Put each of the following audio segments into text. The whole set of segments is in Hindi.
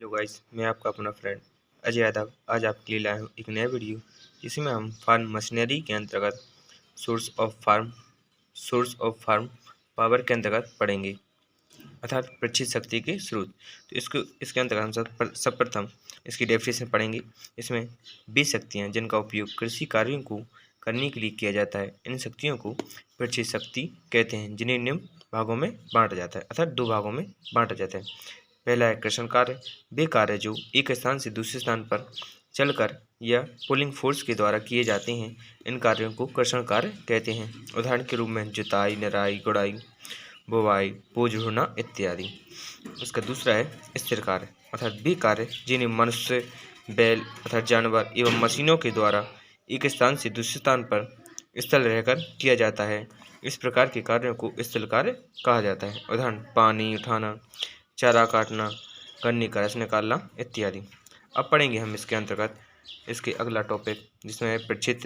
हेलो गाइस, मैं आपका अपना फ्रेंड अजय यादव आज आपके लिए लाया हूँ एक नया वीडियो जिसमें हम फार्म मशीनरी के अंतर्गत सोर्स ऑफ फार्म पावर के अंतर्गत पढ़ेंगे अर्थात प्रचित शक्ति के स्रोत। तो इसके अंतर्गत हम सर्वप्रथम इसकी डेफिनेशन पढ़ेंगे। इसमें 20 शक्तियाँ जिनका उपयोग कृषि कार्यों को करने के लिए किया जाता है, इन शक्तियों को प्रचित शक्ति कहते हैं, जिन्हें निम्न भागों में बांटा जाता है अर्थात 2 भागों में बांटा जाता है। पहला है कृषण कार्य। वे कार्य जो एक स्थान से दूसरे स्थान पर चलकर या पुलिंग फोर्स के द्वारा किए जाते हैं, इन कार्यों को कृषण कार्य कहते हैं। उदाहरण के रूप में जुताई, निराई, गुड़ाई, बुवाई, बोझ ढोना इत्यादि। उसका दूसरा है स्थिर कार्य अर्थात वे कार्य जिन्हें मनुष्य, बैल अर्थात जानवर एवं मशीनों के द्वारा एक स्थान से दूसरे स्थान पर स्थल रहकर किया जाता है। इस प्रकार के कार्यों को स्थल कार्य कहा जाता है। उदाहरण पानी उठाना, चारा काटना, गन्ने का रस निकालना इत्यादि। अब पढ़ेंगे हम इसके अंतर्गत इसके अगला टॉपिक जिसमें है प्रचित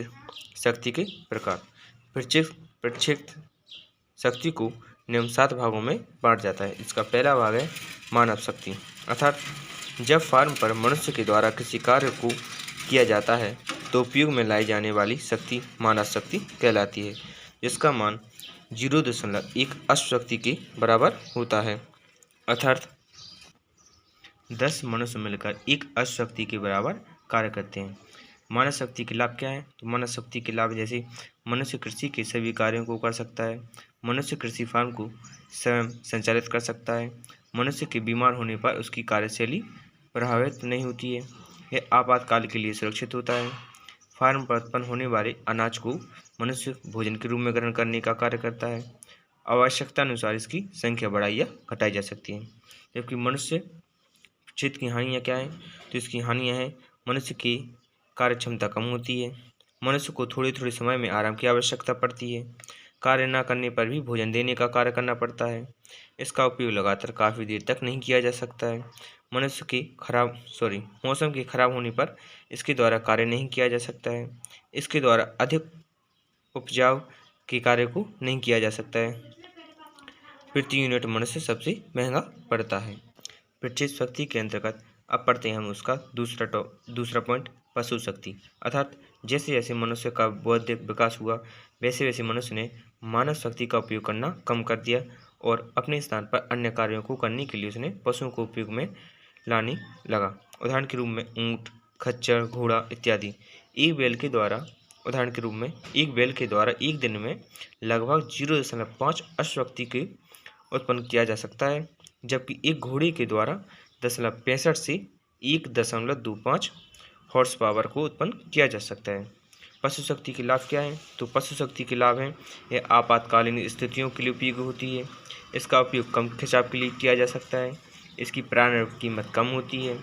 शक्ति के प्रकार। प्रचित शक्ति को निम्न 7 भागों में बांटा जाता है। इसका पहला भाग है मानव शक्ति अर्थात जब फार्म पर मनुष्य के द्वारा किसी कार्य को किया जाता है तो उपयोग में लाई जाने वाली शक्ति मानव शक्ति कहलाती है, जिसका मान 0.1 अश्वशक्ति के बराबर होता है अर्थात 10 मनुष्य मिलकर एक अश्वशक्ति के बराबर कार्य करते हैं। मानव शक्ति के लाभ क्या है? तो मानव शक्ति के लाभ जैसे मनुष्य कृषि के सभी कार्यों को कर सकता है, मनुष्य कृषि फार्म को स्वयं संचालित कर सकता है, मनुष्य के बीमार होने पर उसकी कार्यशैली प्रभावित नहीं होती है, यह आपातकाल के लिए सुरक्षित होता है, फार्म पर उत्पन्न होने वाले अनाज को मनुष्य भोजन के रूप में ग्रहण करने का कार्य करता है, आवश्यकता अनुसार इसकी संख्या बढ़ाई या घटाई जा सकती है। जबकि मनुष्य प्रचित की हानियाँ क्या हैं? तो इसकी हानियाँ हैं मनुष्य की कार्य क्षमता कम होती है, मनुष्य को थोड़े थोड़े समय में आराम की आवश्यकता पड़ती है, कार्य न करने पर भी भोजन देने का कार्य करना पड़ता है, इसका उपयोग लगातार काफ़ी देर तक नहीं किया जा सकता है, मौसम के खराब होने पर इसके द्वारा कार्य नहीं किया जा सकता है, इसके द्वारा अधिक उपजाऊ के कार्य को नहीं किया जा सकता है, प्रति यूनिट मनुष्य सबसे महंगा पड़ता है। प्रचित शक्ति के अंतर्गत अब पढ़ते हैं हम उसका दूसरा पॉइंट पशु शक्ति अर्थात जैसे जैसे मनुष्य का बौद्धिक विकास हुआ वैसे वैसे मनुष्य ने मानव शक्ति का उपयोग करना कम कर दिया और अपने स्थान पर अन्य कार्यों को करने के लिए उसने पशुओं को उपयोग में लाने लगा। उदाहरण के रूप में ऊँट, खच्चर, घोड़ा इत्यादि। एक बैल के द्वारा एक दिन में लगभग 0.5 अश्वशक्ति के उत्पन्न किया जा सकता है, जबकि एक घोड़े के द्वारा 0.65 से 1.25 हॉर्स पावर को उत्पन्न किया जा सकता है। पशु शक्ति के लाभ क्या हैं? तो पशु शक्ति के लाभ हैं यह आपातकालीन स्थितियों के लिए उपयोगी होती है, इसका उपयोग कम खिंचाव के लिए किया जा सकता है, इसकी प्रारंभिक कीमत कम होती है,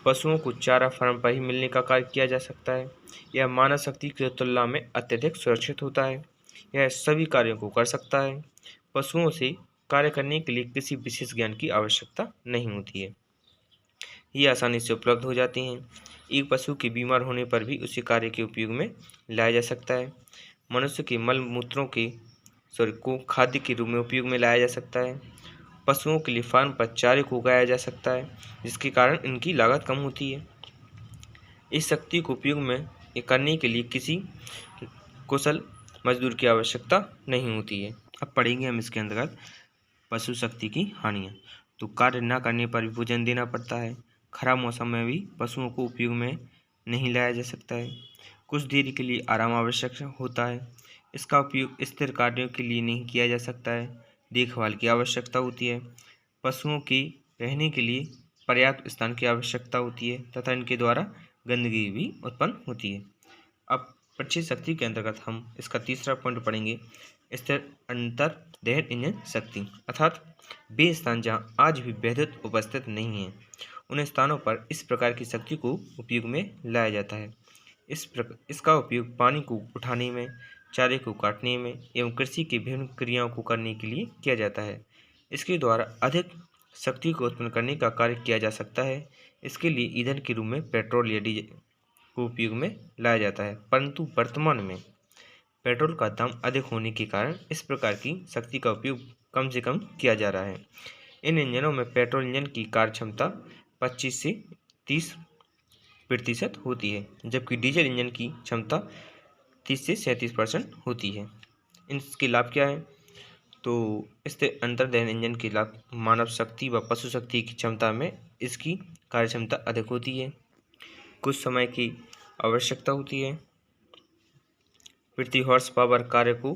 पशुओं को चारा फार्म पर ही मिलने का कार्य किया जा सकता है, यह मानव शक्ति की तुलना में अत्यधिक सुरक्षित होता है, यह सभी कार्यों को कर सकता है, पशुओं से कार्य करने के लिए किसी विशेष ज्ञान की आवश्यकता नहीं होती है, ये आसानी से उपलब्ध हो जाती हैं। एक पशु के बीमार होने पर भी उसी कार्य के उपयोग में लाया जा सकता है। मनुष्य के मल मूत्रों को खाद्य के रूप में उपयोग में लाया जा सकता है। पशुओं के लिए फार्म पर चारे को उगाया जा सकता है, जिसके कारण इनकी लागत कम होती है। इस शक्ति को उपयोग में करने के लिए किसी कुशल मजदूर की आवश्यकता नहीं होती है। अब पढ़ेंगे हम इसके अंतर्गत पशु शक्ति की हानियाँ। तो कार्य न करने पर भी भोजन देना पड़ता है, खराब मौसम में भी पशुओं को उपयोग में नहीं लाया जा सकता है, कुछ देर के लिए आराम आवश्यक होता है, इसका उपयोग स्थिर कार्यों के लिए नहीं किया जा सकता है, देखभाल की आवश्यकता होती है, पशुओं के रहने के लिए पर्याप्त स्थान की आवश्यकता होती है तथा इनके द्वारा गंदगी भी उत्पन्न होती है। अब प्रचित शक्ति के अंतर्गत हम इसका तीसरा पॉइंट पढ़ेंगे स्थिर अंतर दहन इंजन शक्ति अर्थात वे स्थान जहाँ आज भी विद्युत उपस्थित नहीं है, उन स्थानों पर इस प्रकार की शक्ति को उपयोग में लाया जाता है। इसका उपयोग पानी को उठाने में, चारे को काटने में एवं कृषि की विभिन्न क्रियाओं को करने के लिए किया जाता है। इसके द्वारा अधिक शक्ति को उत्पन्न करने का कार्य किया जा सकता है। इसके लिए ईंधन के रूप में पेट्रोल या डीजल को उपयोग में लाया जाता है, परंतु वर्तमान में पेट्रोल का दाम अधिक होने के कारण इस प्रकार की शक्ति का उपयोग कम से कम किया जा रहा है। इन इंजनों में पेट्रोल इंजन की कार्य क्षमता 25 से 30% होती है, जबकि डीजल इंजन की क्षमता 30 से 37% होती है। इनके लाभ क्या है? तो इससे अंतर्दहन इंजन के लाभ मानव शक्ति व पशु शक्ति की क्षमता में इसकी कार्य क्षमता अधिक होती है, कुछ समय की आवश्यकता होती है, प्रति हॉर्स पावर कार्य को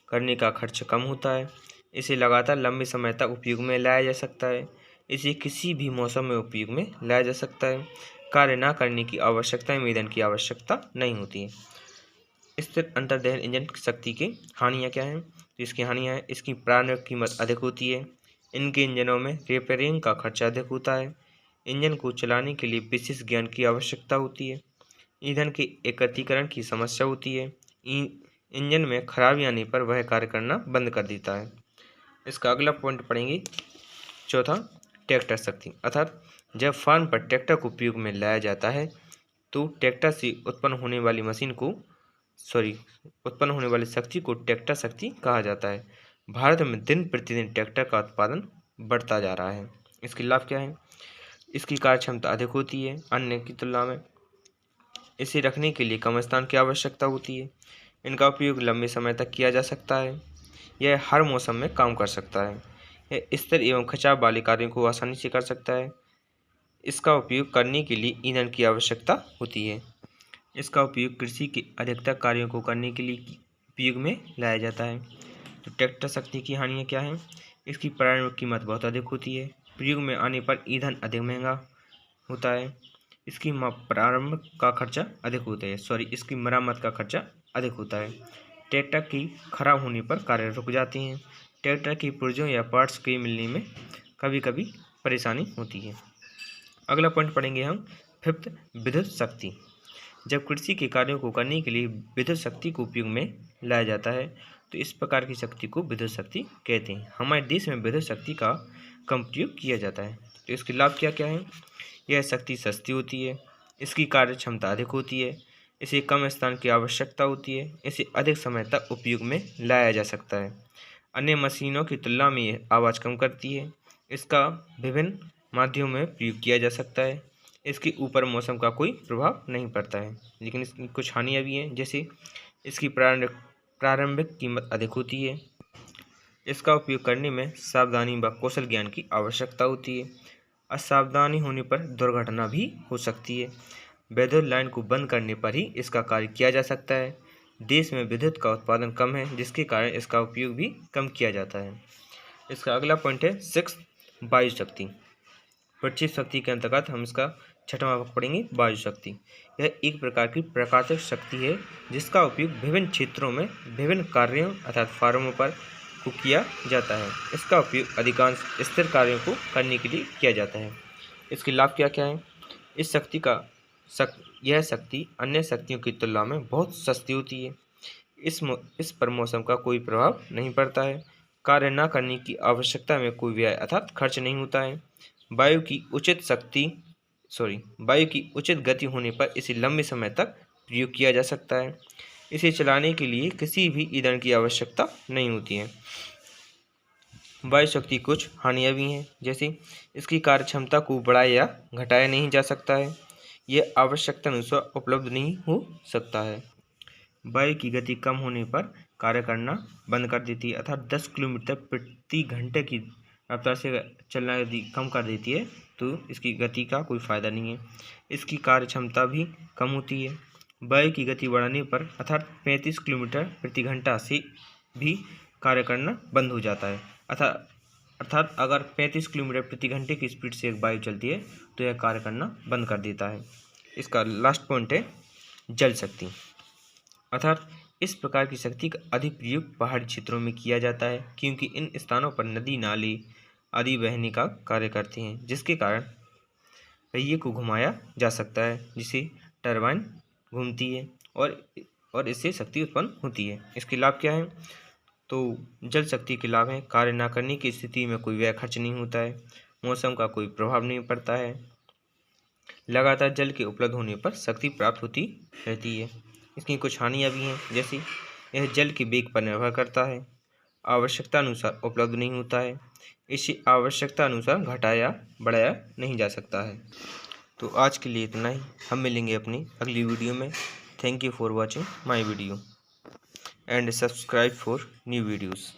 करने का खर्च कम होता है, इसे लगातार लंबे समय तक उपयोग में लाया जा सकता है, इसे किसी भी मौसम में उपयोग में लाया जा सकता है, कार्य न करने की आवश्यकता में ईंधन की आवश्यकता नहीं होती है। स्थिर अंतर्दहन इंजन की शक्ति की हानियाँ क्या हैं? तो इसकी हानियाँ हैं, इसकी प्रारंभिक कीमत अधिक होती है, इनके इंजनों में रिपेयरिंग का खर्चा अधिक होता है, इंजन को चलाने के लिए विशेष ज्ञान की आवश्यकता होती है, ईंधन के एकत्रीकरण की समस्या होती है, इंजन में खराबी आने पर वह कार्य करना बंद कर देता है। इसका अगला पॉइंट पढ़ेंगे, चौथा, ट्रैक्टर शक्ति, अर्थात जब फार्म पर ट्रैक्टर को उपयोग में लाया जाता है तो ट्रैक्टर से उत्पन्न होने वाली शक्ति को ट्रैक्टर शक्ति कहा जाता है। भारत में दिन प्रतिदिन ट्रैक्टर का उत्पादन बढ़ता जा रहा है। इसके लाभ क्या है? इसकी कार्य क्षमता अधिक होती है अन्य की तुलना में, इसे रखने के लिए कम स्थान की आवश्यकता होती है, इनका उपयोग लंबे समय तक किया जा सकता है, यह हर मौसम में काम कर सकता है, यह स्थिर एवं खिंचाव वाले कार्यों को आसानी से कर सकता है, इसका उपयोग करने के लिए ईंधन की आवश्यकता होती है, इसका उपयोग कृषि के अधिकतर कार्यों को करने के लिए उपयोग में लाया जाता है। तो ट्रैक्टर शक्ति की हानियाँ क्या हैं? इसकी प्रारंभिक कीमत बहुत अधिक होती है, प्रयोग में आने पर ईंधन अधिक महंगा होता है, इसकी मरम्मत का खर्चा अधिक होता है, ट्रैक्टर की खराब होने पर कार्य रुक जाते हैं, ट्रैक्टर की पुर्जों या पार्ट्स के मिलने में कभी कभी परेशानी होती है। अगला पॉइंट पढ़ेंगे हम, फिफ्थ, विद्युत शक्ति। जब कृषि के कार्यों को करने के लिए विद्युत शक्ति को उपयोग में लाया जाता है तो इस प्रकार की शक्ति को विद्युत शक्ति कहते हैं। हमारे देश में विद्युत शक्ति का कम प्रयोग किया जाता है। तो इसके लाभ क्या क्या हैं? यह शक्ति सस्ती होती है, इसकी कार्य क्षमता अधिक होती है, इसे कम स्थान की आवश्यकता होती है, इसे अधिक समय तक उपयोग में लाया जा सकता है, अन्य मशीनों की तुलना में यह आवाज़ कम करती है, इसका विभिन्न माध्यमों में प्रयोग किया जा सकता है, इसके ऊपर मौसम का कोई प्रभाव नहीं पड़ता है, लेकिन इसकी कुछ हानियाँ भी हैं, जैसे इसकी प्रारंभिक कीमत अधिक होती है, इसका उपयोग करने में सावधानी व कौशल ज्ञान की आवश्यकता होती है, असावधानी होने पर दुर्घटना भी हो सकती है, विद्युत लाइन को बंद करने पर ही इसका कार्य किया जा सकता है, देश में विद्युत का उत्पादन कम है जिसके कारण इसका उपयोग भी कम किया जाता है। इसका अगला पॉइंट है 6, वायु शक्ति। पृथ्वी शक्ति के अंतर्गत हम इसका छठवां भाग पढ़ेंगे, वायु शक्ति। यह एक प्रकार की प्राकृतिक शक्ति है जिसका उपयोग विभिन्न क्षेत्रों में विभिन्न कार्यों अर्थात फार्मों पर को किया जाता है, इसका उपयोग अधिकांश स्थिर कार्यों को करने के लिए किया जाता है। इसके लाभ क्या क्या हैं? यह शक्ति अन्य शक्तियों की तुलना में बहुत सस्ती होती है, इस पर मौसम का कोई प्रभाव नहीं पड़ता है, कार्य न करने की आवश्यकता में कोई व्यय अर्थात खर्च नहीं होता है, वायु की उचित गति होने पर इसे लंबे समय तक प्रयोग किया जा सकता है, इसे चलाने के लिए किसी भी ईंधन की आवश्यकता नहीं होती है। वायु शक्ति कुछ हानियाँ भी हैं, जैसे इसकी कार्य क्षमता को बढ़ाया या घटाया नहीं जा सकता है, यह आवश्यकता अनुसार उपलब्ध नहीं हो सकता है, वायु की गति कम होने पर कार्य करना बंद कर देती है अर्थात 10 किलोमीटर प्रति घंटे की रफ्तार से चलना यदि कम कर देती है तो इसकी गति का कोई फ़ायदा नहीं है, इसकी कार्य क्षमता भी कम होती है, वायु की गति बढ़ाने पर अर्थात 35 किलोमीटर प्रति घंटा से भी कार्य करना बंद हो जाता है, अर्थात अगर 35 किलोमीटर प्रति घंटे की स्पीड से एक वायु चलती है तो यह कार्य करना बंद कर देता है। इसका लास्ट पॉइंट है जल शक्ति, अर्थात इस प्रकार की शक्ति का अधिक प्रयोग पहाड़ी क्षेत्रों में किया जाता है क्योंकि इन स्थानों पर नदी नाले आदि बहने का कार्य करते हैं, जिसके कारण पहिए को घुमाया जा सकता है जिसे टरबाइन घूमती है और इससे शक्ति उत्पन्न होती है। इसके लाभ क्या हैं? तो जल शक्ति के लाभ हैं, कार्य न करने की स्थिति में कोई व्यय खर्च नहीं होता है, मौसम का कोई प्रभाव नहीं पड़ता है, लगातार जल के उपलब्ध होने पर शक्ति प्राप्त होती रहती है। इसकी कुछ हानियाँ भी हैं, जैसे यह जल के वेग पर निर्भर करता है, आवश्यकता अनुसार उपलब्ध नहीं होता है। इसी आवश्यकता अनुसार घटाया बढ़ाया नहीं जा सकता है। तो आज के लिए इतना ही। हम मिलेंगे अपनी अगली वीडियो में। Thank you for watching my video and subscribe for new videos.